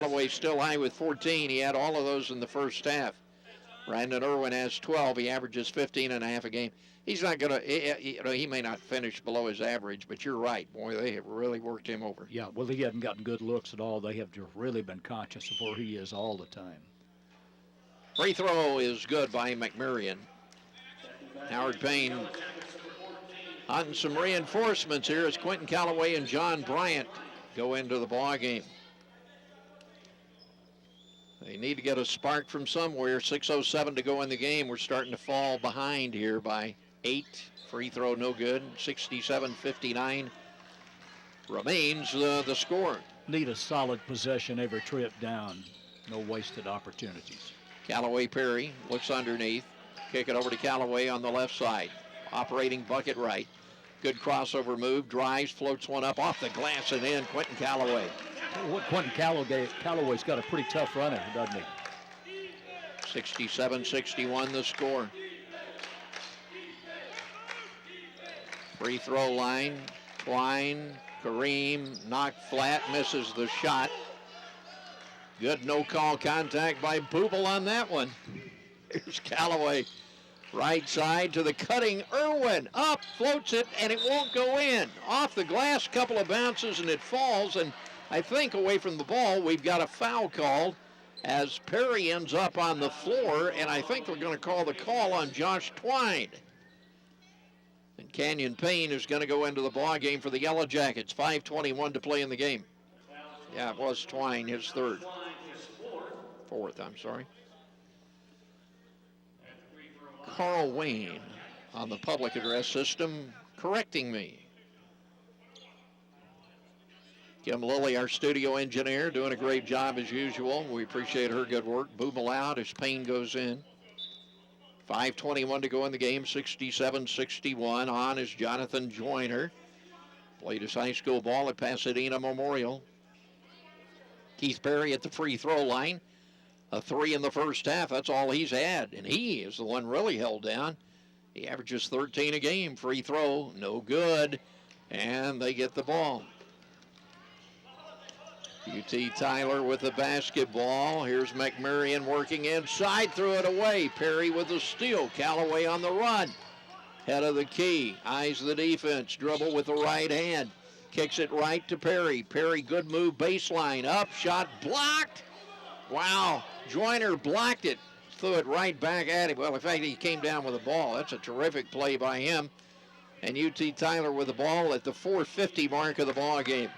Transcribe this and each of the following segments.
Callaway still high with 14. He had all of those in the first half. Brandon Irwin has 12. He averages 15 and a half a game. He's not going to, he may not finish below his average, but you're right. Boy, they have really worked him over. Yeah, well, he hasn't gotten good looks at all. They have just really been conscious of where he is all the time. Free throw is good by McMurrian. Howard Payne on some reinforcements here as Quentin Callaway and John Bryant go into the ball game. They need to get a spark from somewhere. 6:07 to go in the game. We're starting to fall behind here by 8. Free throw no good. 67-59 remains the score. Need a solid possession every trip down. No wasted opportunities. Callaway Perry looks underneath. Kick it over to Callaway on the left side. Operating bucket right. Good crossover move. Drives, floats one up off the glass and in. Quentin Callaway. Quentin Callaway's got a pretty tough runner, doesn't he? 67-61 the score. Free throw line. Twine, Kareem, knocked flat, misses the shot. Good no-call contact by Booble on that one. Here's Callaway. Right side to the cutting Irwin. Up, floats it, and it won't go in. Off the glass, couple of bounces, and it falls. And I think away from the ball, we've got a foul called as Perry ends up on the floor, and I think they're going to call the call on Josh Twine. And Canyon Payne is going to go into the ball game for the Yellow Jackets. 5:21 to play in the game. Yeah, it was Twine, his third. Fourth, I'm sorry. Carl Wayne on the public address system correcting me. Kim Lilly, our studio engineer, doing a great job as usual. We appreciate her good work. Booble out as Payne goes in. 5:21 to go in the game, 67-61. On is Jonathan Joyner. Played his high school ball at Pasadena Memorial. Keith Perry at the free throw line. A 3 in the first half, that's all he's had. And he is the one really held down. He averages 13 a game. Free throw, no good. And they get the ball. UT Tyler with the basketball. Here's McMurrian working inside, threw it away. Perry with the steal. Callaway on the run. Head of the key. Eyes the defense. Dribble with the right hand. Kicks it right to Perry. Perry, good move, baseline. Up, shot blocked. Wow, Joyner blocked it. Threw it right back at him. Well, in fact, he came down with the ball. That's a terrific play by him. And UT Tyler with the ball at the 4:50 mark of the ball game.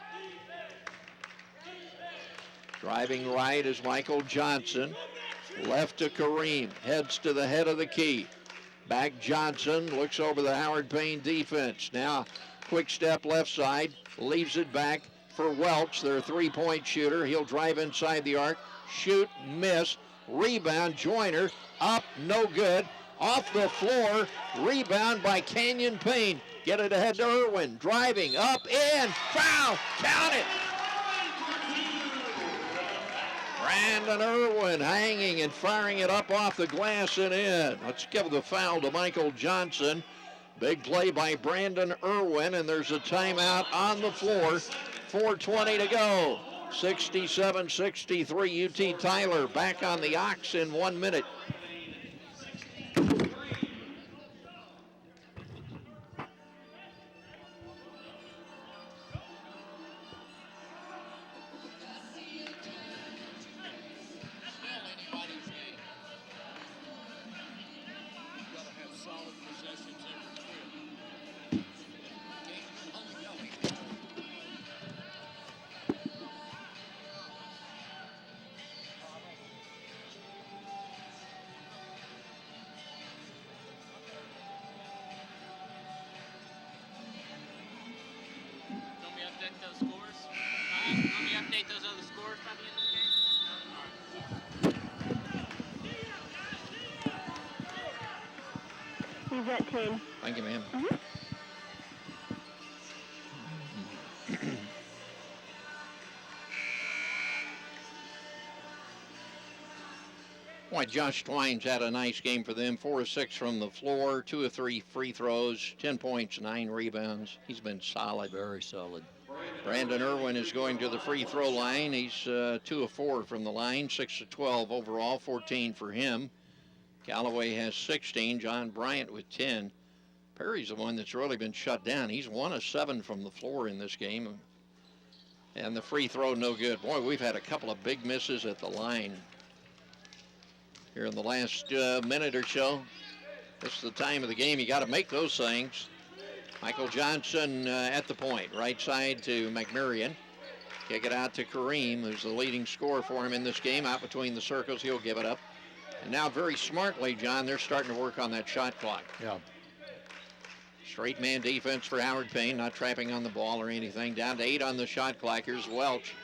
Driving right is Michael Johnson. Left to Kareem. Heads to the head of the key. Back Johnson. Looks over the Howard Payne defense. Now, quick step left side. Leaves it back for Welch, their three-point shooter. He'll drive inside the arc. Shoot, miss. Rebound, Joyner. Up, no good. Off the floor. Rebound by Canyon Payne. Get it ahead to Irwin. Driving, up, in. Foul. Count it. Brandon Irwin hanging and firing it up off the glass and in. Let's give the foul to Michael Johnson. Big play by Brandon Irwin, and there's a timeout on the floor. 4:20 to go. 67-63 UT Tyler back on the Ox in 1 minute. He's at 10. Thank you, ma'am. Boy, Josh Twine's had a nice game for them. 4 of 6 from the floor, 2 of 3 free throws, 10 points, 9 rebounds. He's been solid. Very solid. Brandon Irwin is going to the free throw line. He's 2 of 4 from the line, 6 of 12 overall, 14 for him. Callaway has 16, John Bryant with 10. Perry's the one that's really been shut down. He's 1 of 7 from the floor in this game. And the free throw, no good. Boy, we've had a couple of big misses at the line here in the last minute or so. This is the time of the game. You got to make those things. Michael Johnson at the point. Right side to McMurrian. Kick it out to Kareem, who's the leading scorer for him in this game. Out between the circles, he'll give it up. And now very smartly, John, they're starting to work on that shot clock. Yeah. Straight man defense for Howard Payne, not trapping on the ball or anything. Down to 8 on the shot clock. Here's Welch.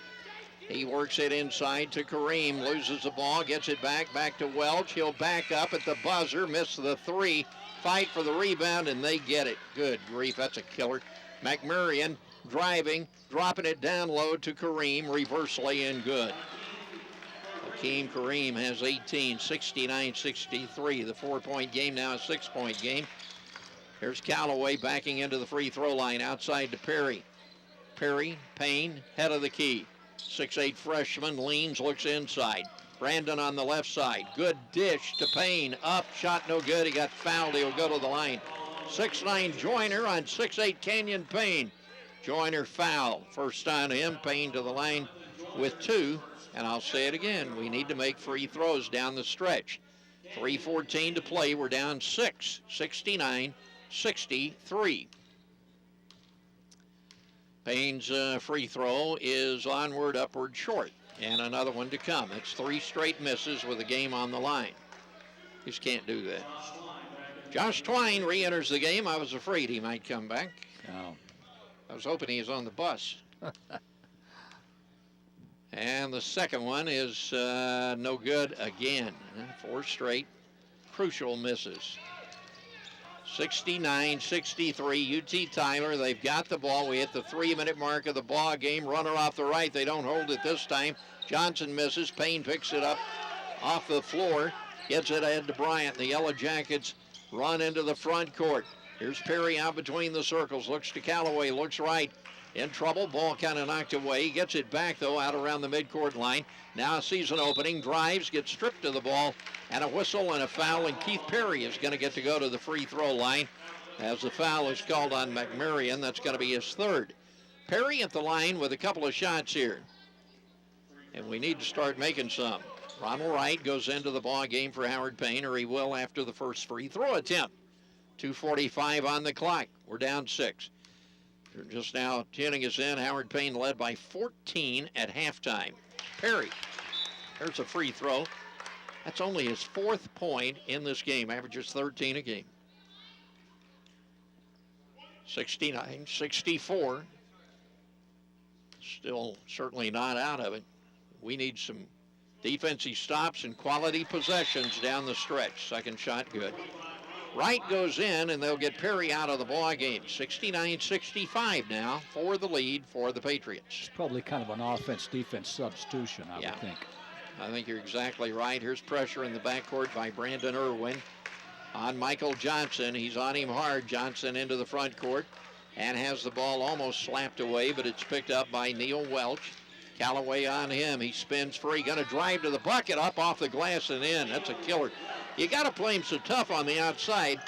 He works it inside to Kareem, loses the ball, gets it back to Welch. He'll back up at the buzzer, miss the 3, fight for the rebound, and they get it. Good grief, that's a killer. McMurrian driving, dropping it down low to Kareem, reverse lay-in good. Hakeem Kareem has 18, 69-63. The 4-point game now a 6-point game. Here's Callaway backing into the free throw line outside to Perry. Perry, Payne, head of the key. 6'8" freshman, leans, looks inside. Brandon on the left side. Good dish to Payne. Up, shot no good. He got fouled. He'll go to the line. 6'9" Joyner on 6'8" Kenyon Payne. Joyner foul. First on him. Payne to the line with 2. And I'll say it again. We need to make free throws down the stretch. 3:14 to play. We're down 6. 69-63. Payne's free throw is onward, upward, short. And another one to come. It's 3 straight misses with a game on the line. Just can't do that. Josh Twine re-enters the game. I was afraid he might come back. Oh. I was hoping he was on the bus. And the second one is no good again. 4 straight crucial misses. 69-63, UT Tyler. They've got the ball. We hit the 3-minute mark of the ball game. Runner off the right. They don't hold it this time. Johnson misses. Payne picks it up off the floor. Gets it ahead to Bryant. The Yellow Jackets run into the front court. Here's Perry out between the circles. Looks to Callaway. Looks right. In trouble. Ball kind of knocked away. Gets it back, though, out around the midcourt line. Now sees an opening. Drives. Gets stripped of the ball. And a whistle and a foul. And Keith Perry is going to get to go to the free throw line as the foul is called on McMurrian. That's going to be his 3rd. Perry at the line with a couple of shots here. And we need to start making some. Ronald Wright goes into the ball game for Howard Payne, or he will after the first free throw attempt. 2:45 on the clock. We're down 6. They're just now tuning us in. Howard Payne led by 14 at halftime. Perry, there's a free throw. That's only his 4th point in this game. Averages 13 a game. 69-64. Still certainly not out of it. We need some defensive stops and quality possessions down the stretch. Second shot good. Wright goes in, and they'll get Perry out of the ball game. 69-65 now for the lead for the Patriots. It's probably kind of an offense-defense substitution, I would think. I think you're exactly right. Here's pressure in the backcourt by Brandon Irwin on Michael Johnson. He's on him hard. Johnson into the front court and has the ball almost slapped away, but it's picked up by Neil Welch. Callaway on him. He spins free. Going to drive to the bucket, up off the glass and in. That's a killer. You got to play him so tough on the outside,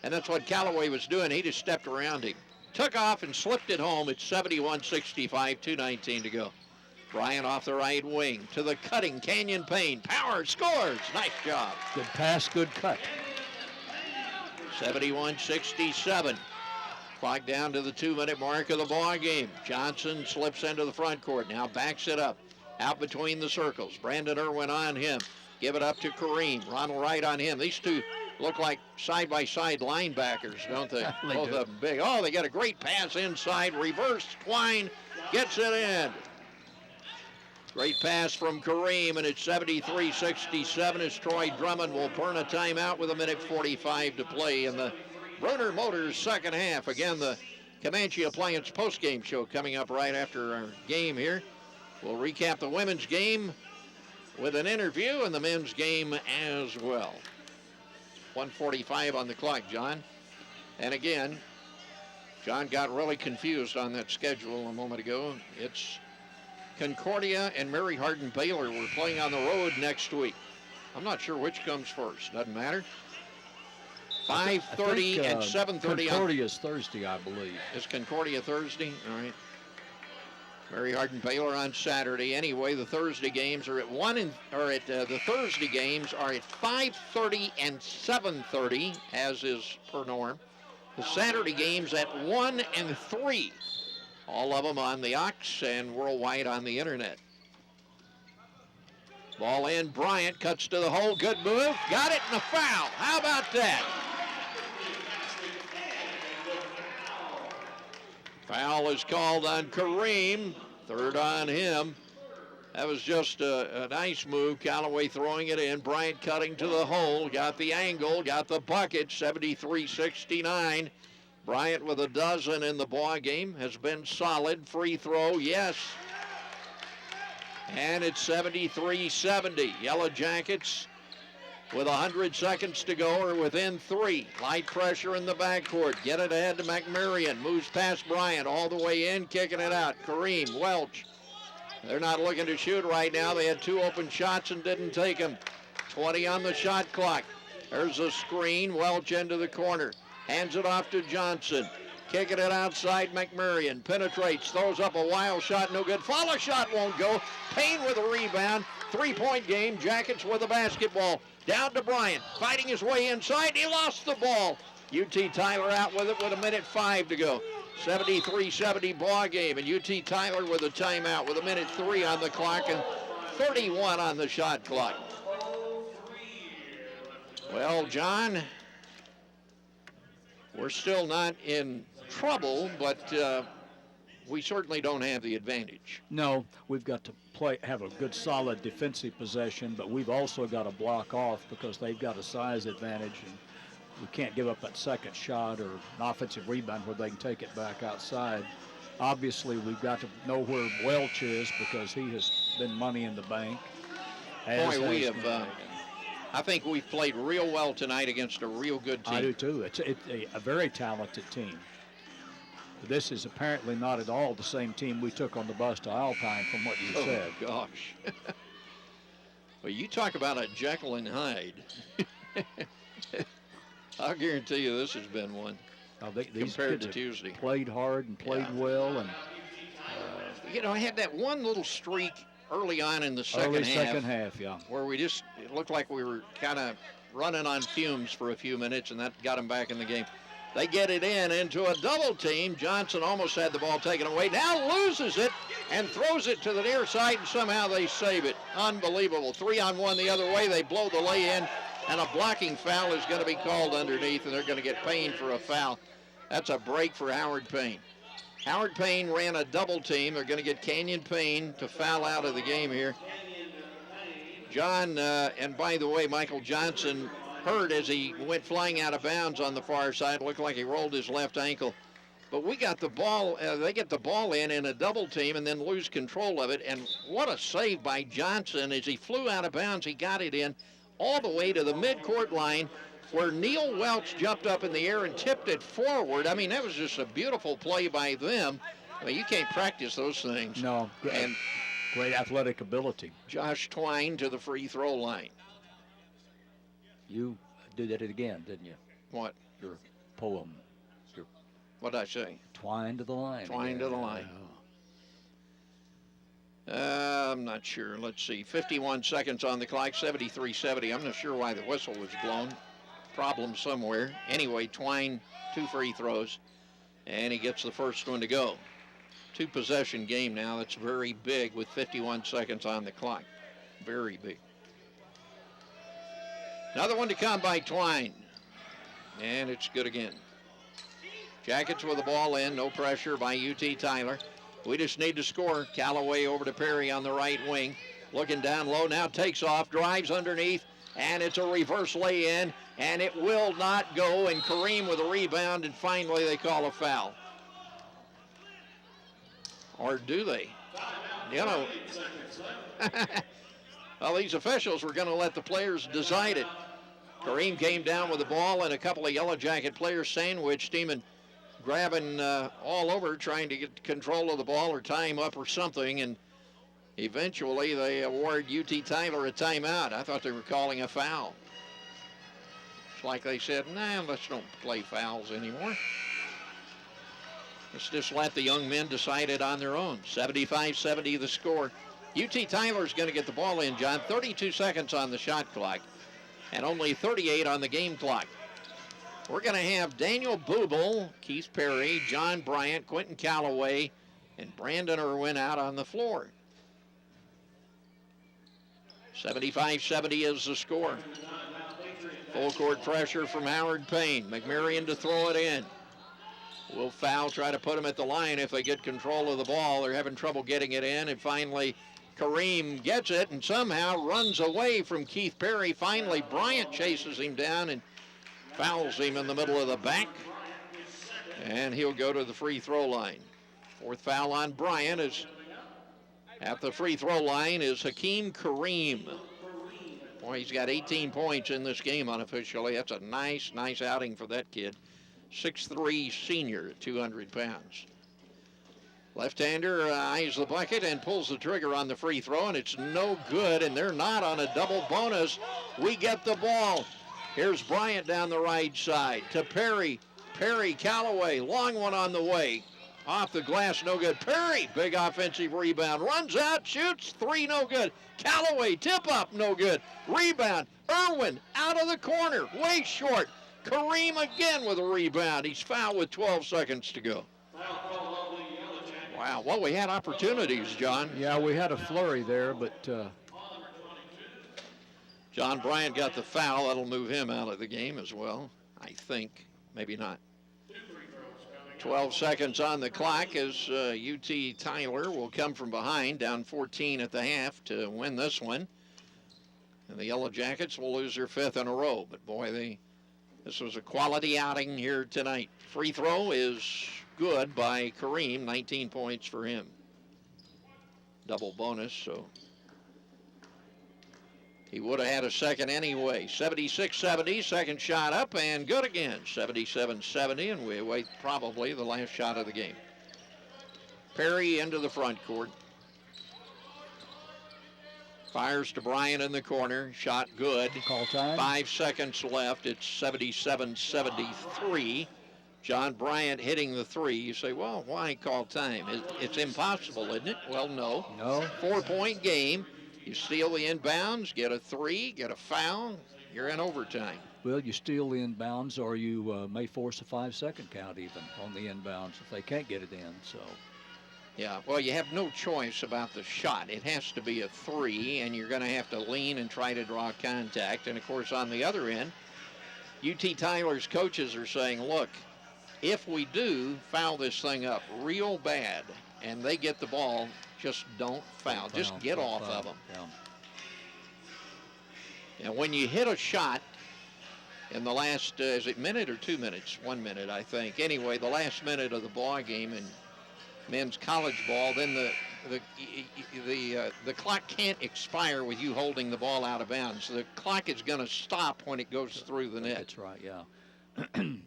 and that's what Callaway was doing. He just stepped around him. Took off and slipped it home. It's 71-65, 2:19 to go. Bryant off the right wing to the cutting Kenyon Payne. Power scores. Nice job. Good pass, good cut. 71-67. Clock down to the 2-minute mark of the ball game. Johnson slips into the front court. Now backs it up. Out between the circles. Brandon Irwin on him. Give it up to Kareem. Ronald Wright on him. These two look like side-by-side linebackers, don't they? Both of them big. Oh, they got a great pass inside. Reverse. Twine gets it in. Great pass from Kareem, and it's 73-67 as Troy Drummond will burn a timeout with 1:45 to play in the Bruner Motors second half. Again, the Comanche Appliance postgame show coming up right after our game here. We'll recap the women's game with an interview and the men's game as well. 1:45 on the clock, John. And again, John got really confused on that schedule a moment ago. It's Concordia and Mary Hardin Baylor. We're playing on the road next week. I'm not sure which comes first. Doesn't matter. 5:30 and 7:30. Concordia's Thursday, I believe. Is Concordia Thursday? All right. Mary Hardin Baylor on Saturday. Anyway, the Thursday games are at the Thursday games are at 5:30 and 7:30, as is per norm. The Saturday games at 1 and 3. All of them on the Ox and worldwide on the internet. Ball in. Bryant cuts to the hole. Good move. Got it and a foul. How about that? Foul is called on Kareem. Third on him. That was just a nice move. Callaway throwing it in. Bryant cutting to the hole. Got the angle. Got the bucket. 73-69. Bryant with a dozen in the ball game. Has been solid. Free throw. Yes. And it's 73-70. Yellow Jackets with 100 seconds to go are within 3. Light pressure in the backcourt. Get it ahead to McMarion. Moves past Bryant all the way in, kicking it out. Kareem, Welch. They're not looking to shoot right now. They had 2 open shots and didn't take them. 20 on the shot clock. There's a screen. Welch into the corner. Hands it off to Johnson. Kicking it outside, McMarion. Penetrates, throws up a wild shot, no good. Follow shot won't go. Payne with a rebound. 3-point game. Jackets with a basketball. Down to Bryant. Fighting his way inside. He lost the ball. UT Tyler out with it with 1:05 to go. 73-70 ball game. And UT Tyler with a timeout with 1:03 on the clock and 31 on the shot clock. Well, John, we're still not in trouble, but we certainly don't have the advantage. No, we've got to have a good solid defensive possession, but we've also got to block off because they've got a size advantage, and we can't give up that second shot or an offensive rebound where they can take it back outside. Obviously, we've got to know where Welch is because he has been money in the bank. Boy, we have. I think we've played real well tonight against a real good team. I do too. It's a very talented team. This is apparently not at all the same team we took on the bus to Alpine from what you said. Oh, gosh. Well, you talk about a Jekyll and Hyde. I'll guarantee you this has been one compared to Tuesday. Played hard and played well. And you know, I had that one little streak early on in the second half, yeah, where it looked like we were kind of running on fumes for a few minutes, and that got them back in the game. They get it into a double team. Johnson almost had the ball taken away. Now loses it and throws it to the near side, and somehow they save it. Unbelievable. 3-on-1 the other way. They blow the lay in, and a blocking foul is going to be called underneath, and they're going to get Payne for a foul. That's a break for Howard Payne. Howard Payne ran a double team. They're going to get Canyon Payne to foul out of the game here. John, and by the way, Michael Johnson hurt as he went flying out of bounds on the far side. Looked like he rolled his left ankle. But we got the ball, they get the ball in a double team and then lose control of it. And what a save by Johnson as he flew out of bounds. He got it in all the way to the midcourt line where Neil Welch jumped up in the air and tipped it forward. I mean, that was just a beautiful play by them. I mean, you can't practice those things. No, and great athletic ability. Josh Twine to the free throw line. You did it again, didn't you? What? Your poem. What did I say? Twine to the line. Twine to the line. I'm not sure. Let's see. 51 seconds on the clock, 73-70. I'm not sure why the whistle was blown. Problem somewhere. Anyway, Twine, 2 free throws, and he gets the first one to go. 2-possession game now. That's very big with 51 seconds on the clock. Very big. Another one to come by Twine, and it's good again. Jackets with the ball in, no pressure by UT Tyler. We just need to score. Callaway over to Perry on the right wing. Looking down low, now takes off, drives underneath, and it's a reverse lay-in, and it will not go, and Kareem with a rebound, and finally they call a foul. Or do they? You know, well, these officials were going to let the players decide it. Kareem came down with the ball, and a couple of Yellow Jacket players sandwiched him, and grabbing all over, trying to get control of the ball or tie him up or something, and eventually they award UT Tyler a timeout. I thought they were calling a foul. It's like they said, nah, let's don't play fouls anymore. Let's just let the young men decide it on their own. 75-70 the score. UT Tyler's going to get the ball in, John. 32 seconds on the shot clock and only 38 on the game clock. We're going to have Daniel Booble, Keith Perry, John Bryant, Quentin Calloway, and Brandon Irwin out on the floor. 75-70 is the score. Full court pressure from Howard Payne. McMarion to throw it in. Will foul, try to put him at the line if they get control of the ball. They're having trouble getting it in, and finally Kareem gets it and somehow runs away from Keith Perry. Finally, Bryant chases him down and fouls him in the middle of the back, and he'll go to the free throw line. Fourth foul on Bryant is at the free throw line is Hakeem Kareem. Boy, he's got 18 points in this game unofficially. That's a nice outing for that kid. 6'3" senior at 200 pounds. Left-hander eyes the bucket and pulls the trigger on the free throw, and it's no good, and they're not on a double bonus. We get the ball. Here's Bryant down the right side to Perry. Perry, Calloway, long one on the way. Off the glass, no good. Perry, big offensive rebound. Runs out, shoots, three, no good. Calloway, tip up, no good. Rebound. Irwin out of the corner, way short. Kareem again with a rebound. He's fouled with 12 seconds to go. Wow, well, we had opportunities, John. Yeah, we had a flurry there, but... John Bryant got the foul. That'll move him out of the game as well, I think. Maybe not. 12 seconds on the clock as UT Tyler will come from behind, down 14 at the half to win this one. And the Yellow Jackets will lose their fifth in a row. But, boy, this was a quality outing here tonight. Free throw is good by Kareem, 19 points for him. Double bonus, so he would have had a second anyway. 76-70, second shot up and good again. 77-70, and we await probably the last shot of the game. Perry into the front court. Fires to Bryant in the corner. Shot good. Call time. 5 seconds left. It's 77-73. John Bryant hitting the three. You say, well, why call time? It's impossible, isn't it? Well, no. No. 4-point game. You steal the inbounds, get a three, get a foul, you're in overtime. Well, you steal the inbounds, or you may force a 5-second count even on the inbounds if they can't get it in. So. Yeah, well, you have no choice about the shot. It has to be a three, and you're going to have to lean and try to draw contact. And, of course, on the other end, UT Tyler's coaches are saying, look, if we do foul this thing up real bad and they get the ball, just don't foul. Just get off of them. Yeah. And when you hit a shot in the last, is it minute or 2 minutes? 1 minute, I think. Anyway, the last minute of the ball game in men's college ball, then the clock can't expire with you holding the ball out of bounds. The clock is going to stop when it goes through the net. That's right, yeah.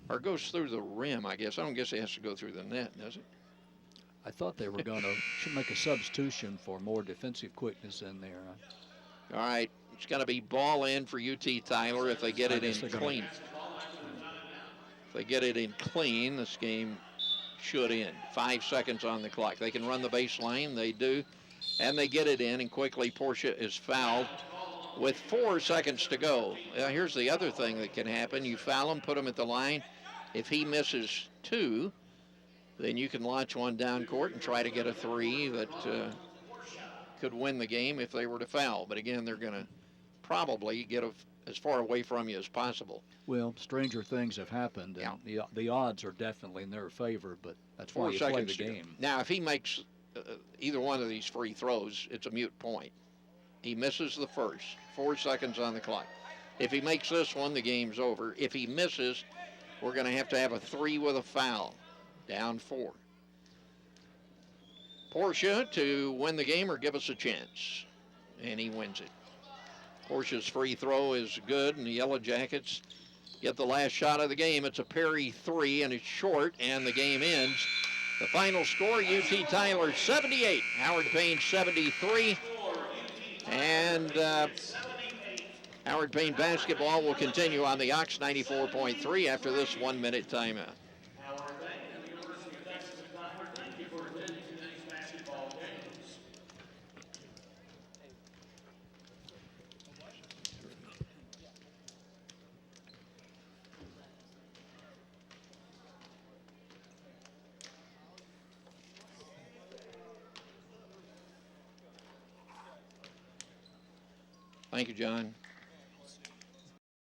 Or goes through the rim, I guess. I don't guess it has to go through the net, does it? I thought they were going to should make a substitution for more defensive quickness in there. All right, it's going to be ball in for UT Tyler if they get it in clean. If they get it in clean, this game should end. 5 seconds on the clock. They can run the baseline. They do, and they get it in, and quickly Portia is fouled with 4 seconds to go. Here's the other thing that can happen. You foul him, put him at the line. If he misses two, then you can launch one down court and try to get a three that could win the game if they were to foul. But again, they're going to probably get as far away from you as possible. Well, stranger things have happened, and the odds are definitely in their favor, but that's why 4 you seconds play the game. Now, if he makes either one of these free throws, it's a moot point. He misses the first, 4 seconds on the clock. If he makes this one, the game's over. If he misses, we're going to have a three with a foul. Down 4. Portia to win the game or give us a chance. And he wins it. Portia's free throw is good, and the Yellow Jackets get the last shot of the game. It's a Perry 3, and it's short, and the game ends. The final score, UT Tyler 78, Howard Payne 73. And Howard Payne basketball will continue on the Ox 94.3 after this 1-minute timeout. Thank you, John.